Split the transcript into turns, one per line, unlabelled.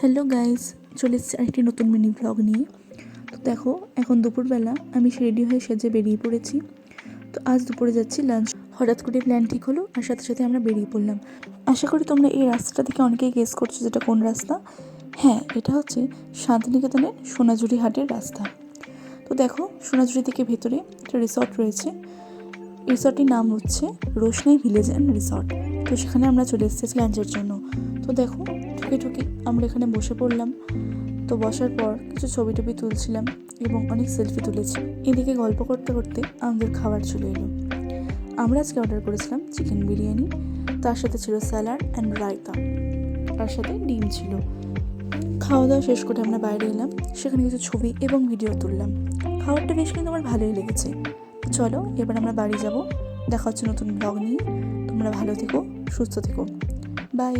Hello guys, চলে এসেছি আরেকটি নতুন মিনি ব্লগ নিয়ে। তো দেখো, এখন দুপুরবেলা আমি রেডি হয়ে সেজে বেরিয়ে পড়েছি। তো আজ দুপুরে যাচ্ছি লাঞ্চ। হঠাৎ করে প্ল্যান ঠিক হলো আর সাথে সাথে আমরা বেরিয়ে পড়লাম। আশা করি তোমরা এই রাস্তাটা থেকে অনেকেই গেস করছো যেটা কোন রাস্তা। হ্যাঁ, এটা হচ্ছে শান্তিনিকেতনের সোনাঝুরি হাটের রাস্তা। তো দেখো, সোনাঝুরি থেকে ভেতরে একটা রিসর্ট রয়েছে। রিসর্টটির নাম হচ্ছে রোশনাই ভিলেজ অ্যান্ড রিসর্ট। তো সেখানে আমরা চলে এসেছি লাঞ্চের জন্য। তো দেখো, ঠুকে ঠুকে আমরা এখানে বসে পড়লাম। তো বসার পর কিছু ছবি টবি তুলছিলাম এবং অনেক সেলফি তুলেছি। এদিকে গল্প করতে করতে আমাদের খাবার চলে এলো। আমরা আজকে অর্ডার করেছিলাম চিকেন বিরিয়ানি, তার সাথে ছিল স্যালাড অ্যান্ড রায়তা, তার সাথে ডিম ছিল। খাওয়া দাওয়া শেষ করে আমরা বাইরে এলাম, সেখানে কিছু ছবি এবং ভিডিও তুললাম। খাবারটা বেশ কিন্তু আমার ভালোই লেগেছে। চলো এবার আমরা বাড়ি যাব। দেখা হচ্ছে নতুন ব্লগ নিয়ে। তোমরা ভালো থেকো, সুস্থ থেকো, বাই।